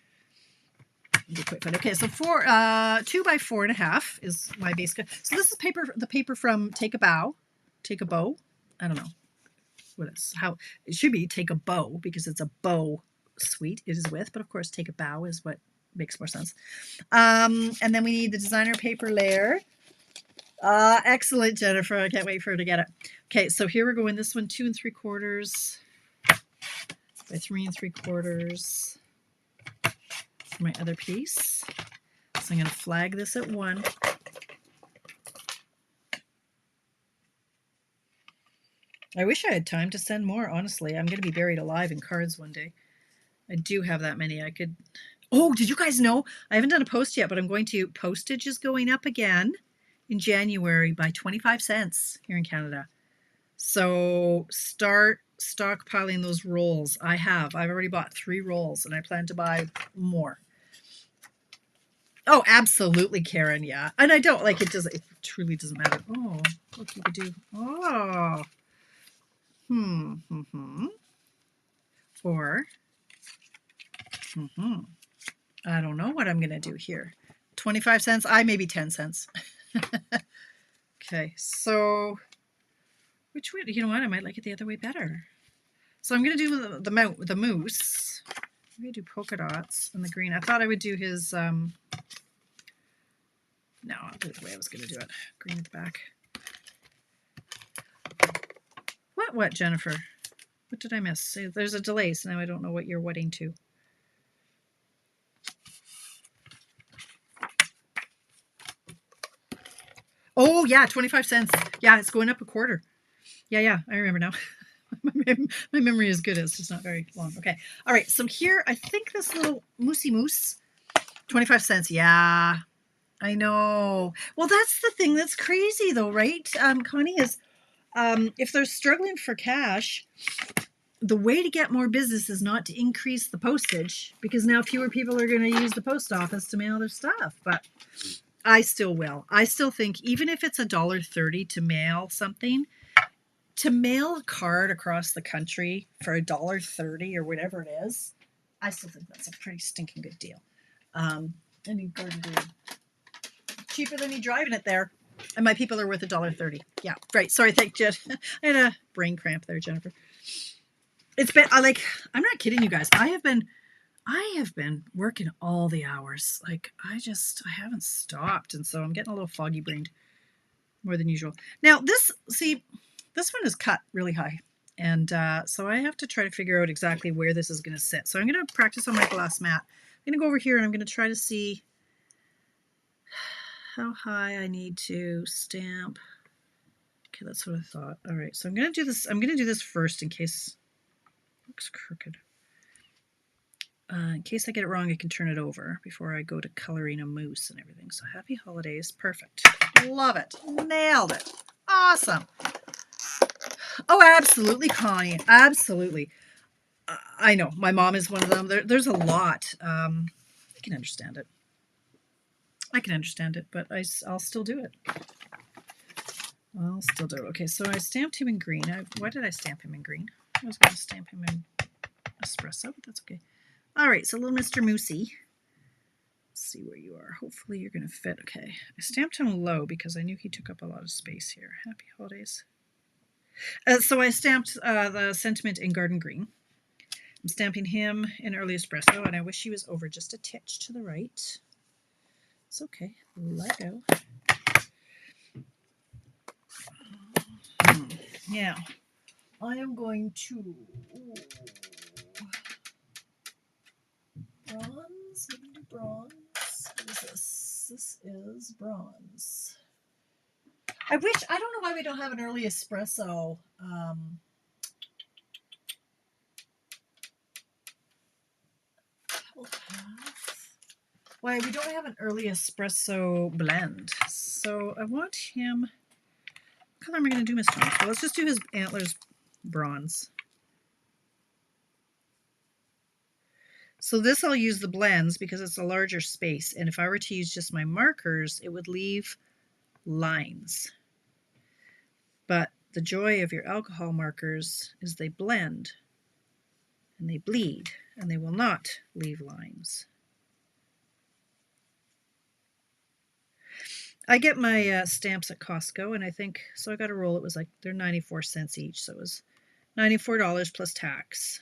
it'd be quite fun. Okay, so 2 by 4.5 is my base. So this is the paper from Take a Bow. I don't know what it's how it should be. Take a Bow because it's a bow suite it is with, but of course Take a Bow is what makes more sense. And then we need the designer paper layer. Excellent, Jennifer. I can't wait for her to get it. Okay, so here we're going. This one 2 3/4 by 3 3/4 for my other piece. So I'm going to flag this at 1. I wish I had time to send more, honestly. I'm going to be buried alive in cards one day. I do have that many. I could... Oh, did you guys know? I haven't done a post yet, but I'm going to... Postage is going up again in January by 25 cents here in Canada. So start stockpiling those rolls. I've already bought 3 rolls and I plan to buy more. Oh, absolutely, Karen. Yeah. And I don't like it. It truly doesn't matter. Oh, look, you could do. Oh. Or, I don't know what I'm going to do here. 25 cents. Maybe 10 cents. Okay. So which way? You know what? I might like it the other way better. So I'm going to do the moose. I'm going to do polka dots and the green. I thought I would do his, no, I'll do it the way I was going to do it. Green at the back. What, Jennifer? What did I miss? There's a delay, so now I don't know what you're wetting to. Oh, yeah, 25 cents. Yeah, it's going up a quarter. Yeah, I remember now. My memory is good. It's just not very long. Okay. All right. So here, I think this little moosey moose, 25 cents. Yeah, I know. Well, that's the thing that's crazy though, right? Connie, is if they're struggling for cash, the way to get more business is not to increase the postage, because now fewer people are going to use the post office to mail their stuff. But I still will. I still think even if it's $1.30 to mail something, to mail a card across the country for $1.30 or whatever it is, I still think that's a pretty stinking good deal. And you garden green, cheaper than you driving it there. And my people are worth $1.30. Yeah, right. Sorry, thank you. I had a brain cramp there, Jennifer. It's been I'm not kidding you guys. I have been working all the hours. Like I haven't stopped, and so I'm getting a little foggy brained more than usual. Now this one is cut really high, and so I have to try to figure out exactly where this is going to sit. So I'm going to practice on my glass mat. I'm going to go over here and I'm going to try to see how high I need to stamp. Okay, that's what I thought. All right, so I'm going to do this. I'm going to do this first in case it looks crooked. In case I get it wrong, I can turn it over before I go to coloring a moose and everything. So happy holidays. Perfect. Love it. Nailed it. Awesome. Oh, absolutely, Connie. Absolutely. I know. My mom is one of them. There's a lot. I can understand it. But I'll still do it. I'll still do it. Okay, so I stamped him in green. Why did I stamp him in green? I was going to stamp him in espresso, but that's okay. All right, so little Mr. Moosey. Let's see where you are. Hopefully you're going to fit. Okay, I stamped him low because I knew he took up a lot of space here. Happy holidays. So I stamped the sentiment in garden green. I'm stamping him in early espresso, and I wish he was over just a titch to the right. It's okay. Let go. Now, I am going to... Bronze? We can do bronze. What is this? This is bronze. I don't know why we don't have an early espresso. Why we don't have an early espresso blend. So I want him... What color am I going to do, Miss Thomas? Well, let's just do his antlers bronze. So this I'll use the blends because it's a larger space. And if I were to use just my markers, it would leave lines. But the joy of your alcohol markers is they blend and they bleed and they will not leave lines. I get my stamps at Costco, and I think, so I got a roll, it was like, they're 94 cents each, so it was $94 plus tax.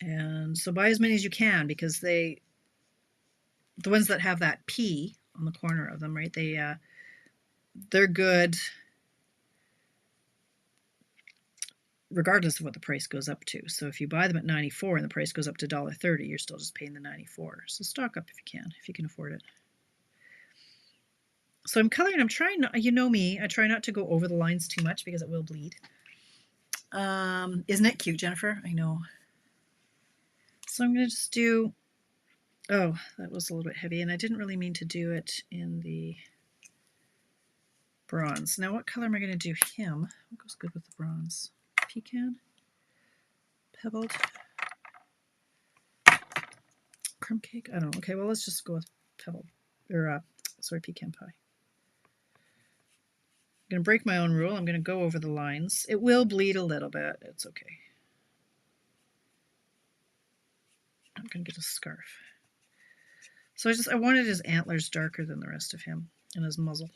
And so buy as many as you can, because the ones that have that P on the corner of them, right, they're good regardless of what the price goes up to. So if you buy them at 94 and the price goes up to $1.30, you're still just paying the 94. So stock up if you can afford it. So I'm coloring. I'm trying not, you know me, I try not to go over the lines too much because it will bleed. Isn't it cute, Jennifer? I know. So I'm going to just do, oh, that was a little bit heavy, and I didn't really mean to do it in the bronze. Now what color am I going to do him? What goes good with the bronze? Pecan? Pebbled? Crumb cake? I don't know. Okay, well, let's just go with pebbled, or sorry, pecan pie. I'm going to break my own rule. I'm going to go over the lines. It will bleed a little bit. It's okay. I'm going to get a scarf. So I wanted his antlers darker than the rest of him, and his muzzle.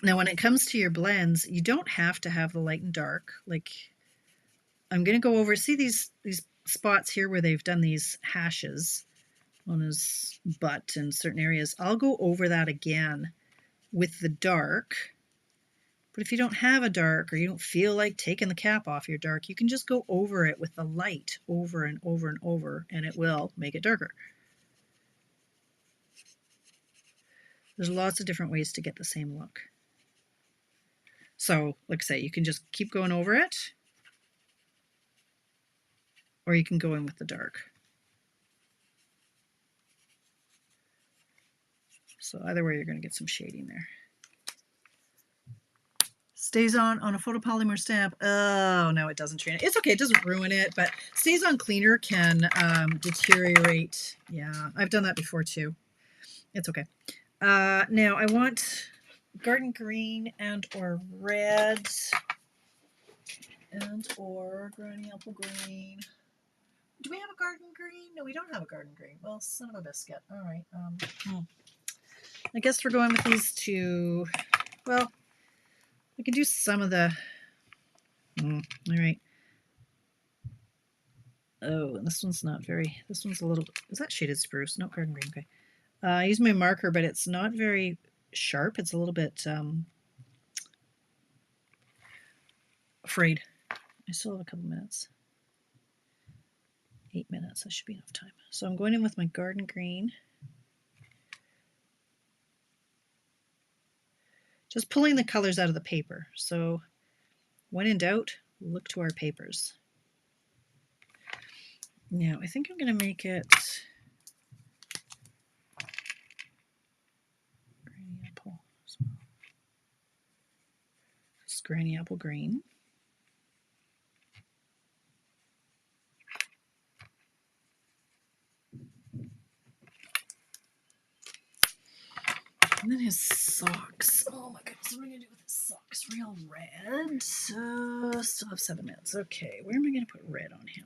Now when it comes to your blends, you don't have to have the light and dark. Like, I'm going to go over, see these spots here where they've done these hashes on his butt in certain areas. I'll go over that again with the dark. But if you don't have a dark, or you don't feel like taking the cap off your dark, you can just go over it with the light over and over and over, and it will make it darker. There's lots of different ways to get the same look. So, like I say, you can just keep going over it, or you can go in with the dark. So either way, you're going to get some shading there. Stays on a photopolymer stamp. Oh, no, it doesn't train it. It's okay. It doesn't ruin it, but stays on cleaner can deteriorate. Yeah, I've done that before too. It's okay. Now I want garden green and or red and or granny apple green. Do we have a garden green? No, we don't have a garden green. Well, son of a biscuit. All right. I guess we're going with these two. Well, I can do some of the. All right. Oh, and this one's not very. This one's a little. Is that shaded spruce? No, garden green. Okay. I use my marker, but it's not very sharp. It's a little bit frayed. I still have a couple minutes. 8 minutes. That should be enough time. So I'm going in with my garden green. Just pulling the colors out of the paper. So when in doubt, look to our papers. Now I think I'm going to make it granny apple as well. It's granny apple green. And then his socks. Oh my goodness, what am I going to do with his socks? Real red. Still have 7 minutes. Okay, where am I going to put red on him?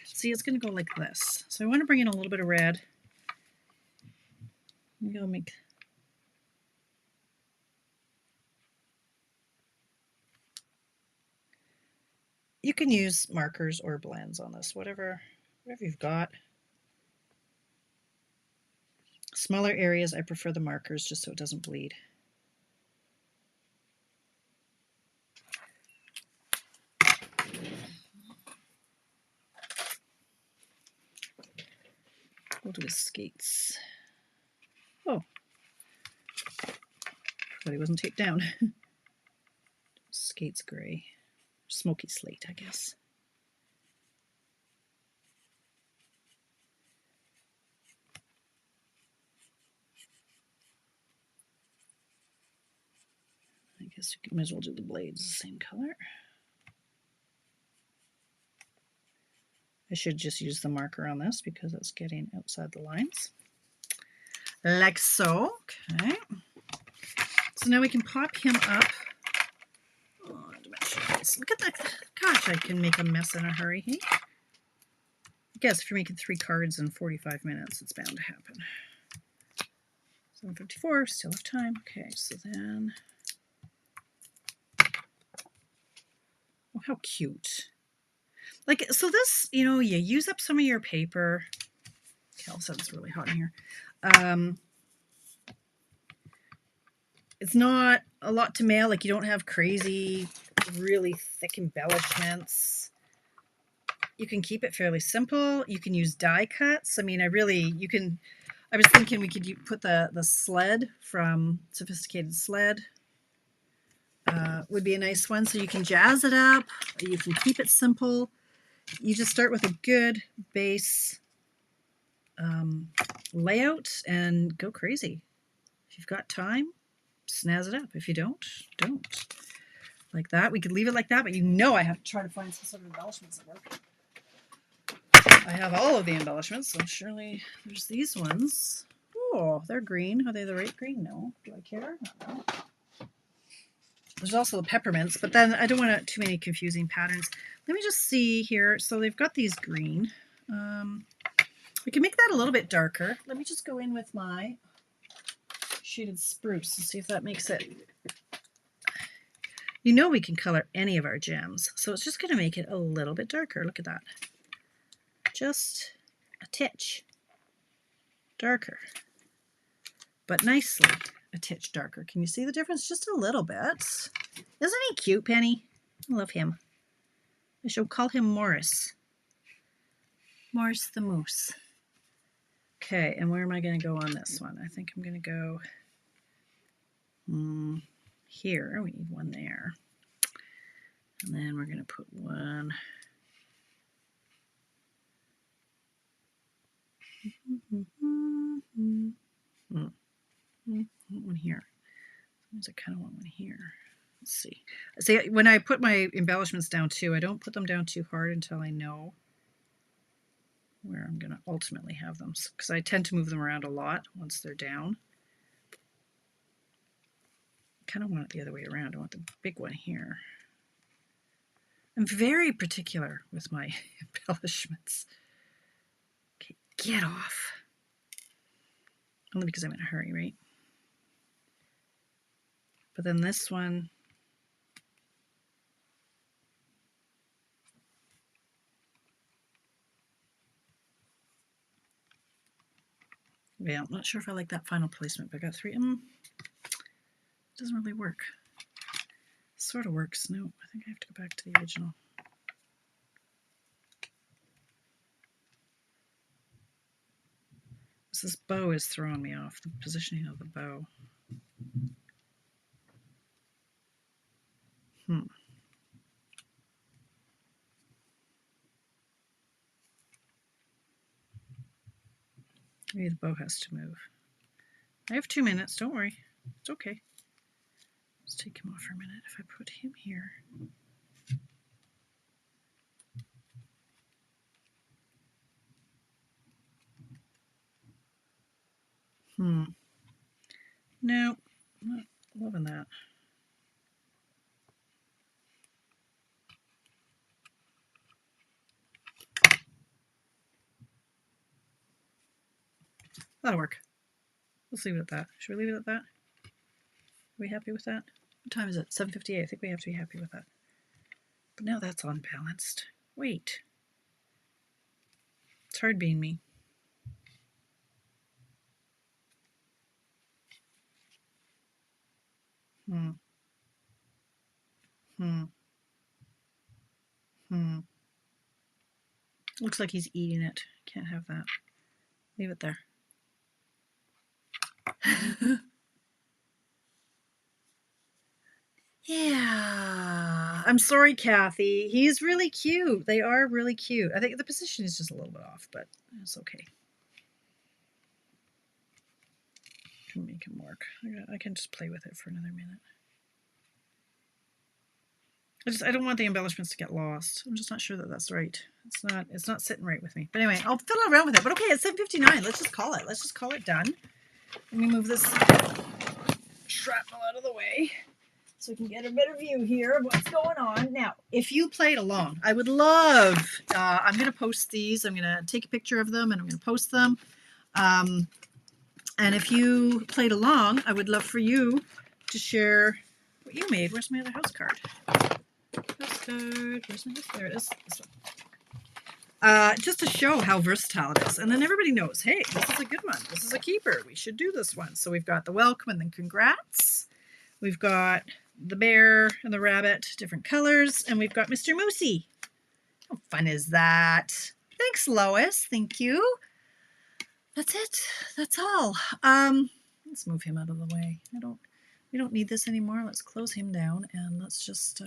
See, it's going to go like this. So I want to bring in a little bit of red. I'm going to make... You can use markers or blends on this, whatever you've got. Smaller areas, I prefer the markers just so it doesn't bleed. We'll do his skates. Oh, but he wasn't taped down. Skates gray. Smoky slate, I guess. I guess you might as well do the blades the same color. I should just use the marker on this because it's getting outside the lines. Like so. Okay. So now we can pop him up. Oh, dimensions. Look at that. Gosh, I can make a mess in a hurry. Hey? I guess if you're making 3 cards in 45 minutes, it's bound to happen. 7:54, still have time. Okay, so then... Oh, how cute. Like, so this, you know, you use up some of your paper. Cal said it's really hot in here. It's not a lot to mail. Like, you don't have crazy, really thick embellishments. You can keep it fairly simple. You can use die cuts. I mean, I was thinking we could put the sled from Sophisticated Sled. Would be a nice one. So you can jazz it up. You can keep it simple. You just start with a good base layout and go crazy. If you've got time, snazz it up. If you don't. Like that. We could leave it like that, but you know I have to try to find some sort of embellishments that work. I have all of the embellishments, so surely there's these ones. Oh, they're green. Are they the right green? No. Do I care? No. There's also the peppermints, but then I don't want too many confusing patterns. Let me just see here. So they've got these green. We can make that a little bit darker. Let me just go in with my shaded spruce and see if that makes it. You know we can color any of our gems, so it's just going to make it a little bit darker. Look at that. Just a titch darker, but nicely a titch darker. Can you see the difference? Just a little bit. Isn't he cute, Penny? I love him. I shall call him Morris. Morris the Moose. Okay, and where am I going to go on this one? I think I'm going to go here. We need one there. And then we're going to put one. One here. Sometimes I kind of want one here. Let's see. See, when I put my embellishments down too, I don't put them down too hard until I know where I'm going to ultimately have them, because I tend to move them around a lot once they're down. I kind of want it the other way around. I want the big one here. I'm very particular with my embellishments. Okay, get off. Only because I'm in a hurry, right? But then this one, yeah, I'm not sure if I like that final placement, but I got three. It doesn't really work. Sort of works. No, I think I have to go back to the original. This bow is throwing me off, the positioning of the bow. Maybe the bow has to move. I have 2 minutes, don't worry. It's okay. Let's take him off for a minute. If I put him here. No, I'm not loving that. That'll work. Let's leave it at that. Should we leave it at that? Are we happy with that? What time is it? 7:58. I think we have to be happy with that. But now that's unbalanced. Wait. It's hard being me. Looks like he's eating it. Can't have that. Leave it there. Yeah. I'm sorry, Kathy. He's really cute. They are really cute. I think the position is just a little bit off, but it's okay. I can make him work. I can just play with it for another minute. I don't want the embellishments to get lost. I'm just not sure that that's right. It's not sitting right with me. But anyway, I'll fiddle around with it. But okay, it's 7:59. Let's just call it. Let's just call it done. Let me move this shrapnel out of the way so we can get a better view here of what's going on. Now, if you played along, I would love, I'm going to post these. I'm going to take a picture of them and I'm going to post them. And if you played along, I would love for you to share what you made. Where's my other house card? House card. Where's my house? There it is. This one. Just to show how versatile it is. And then everybody knows, hey, this is a good one. This is a keeper. We should do this one. So we've got the welcome and then congrats. We've got the bear and the rabbit, different colors. And we've got Mr. Moosey. How fun is that? Thanks, Lois. Thank you. That's it. That's all. Let's move him out of the way. We don't need this anymore. Let's close him down and let's just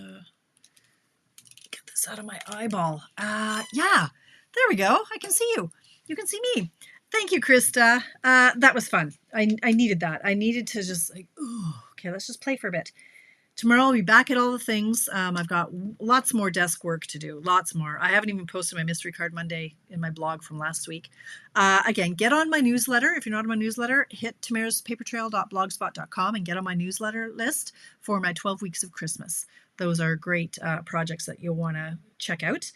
get this out of my eyeball. Yeah, there we go. I can see you. You can see me. Thank you, Krista. That was fun. I needed that. I needed to just like, ooh, okay, let's just play for a bit. Tomorrow I'll be back at all the things. I've got lots more desk work to do, lots more. I haven't even posted my Mystery Card Monday in my blog from last week. Again, get on my newsletter. If you're not on my newsletter, hit tamaraspapertrail.blogspot.com and get on my newsletter list for my 12 weeks of Christmas. Those are great projects that you'll want to check out.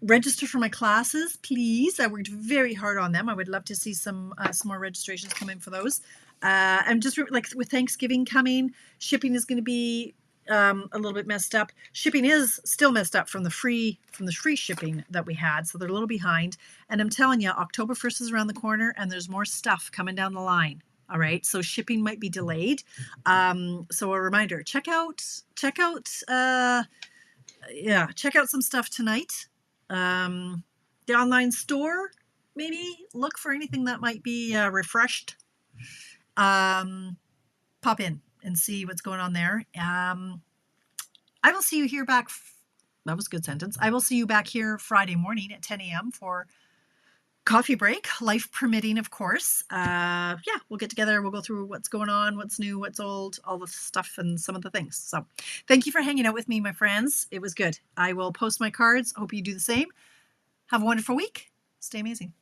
Register for my classes, please. I worked very hard on them. I would love to see some more registrations come in for those. And just like with Thanksgiving coming, shipping is going to be a little bit messed up. Shipping is still messed up from the free shipping that we had, so they're a little behind. And I'm telling you, October 1st is around the corner, and there's more stuff coming down the line. All right, so shipping might be delayed. So a reminder: check out some stuff tonight. The online store, maybe look for anything that might be refreshed. Pop in and see what's going on there. I will see you here back. That was a good sentence. I will see you back here Friday morning at 10 a.m. for coffee break, life permitting, of course. Yeah, we'll get together. We'll go through what's going on, what's new, what's old, all the stuff and some of the things. So thank you for hanging out with me, my friends. It was good. I will post my cards. Hope you do the same. Have a wonderful week. Stay amazing.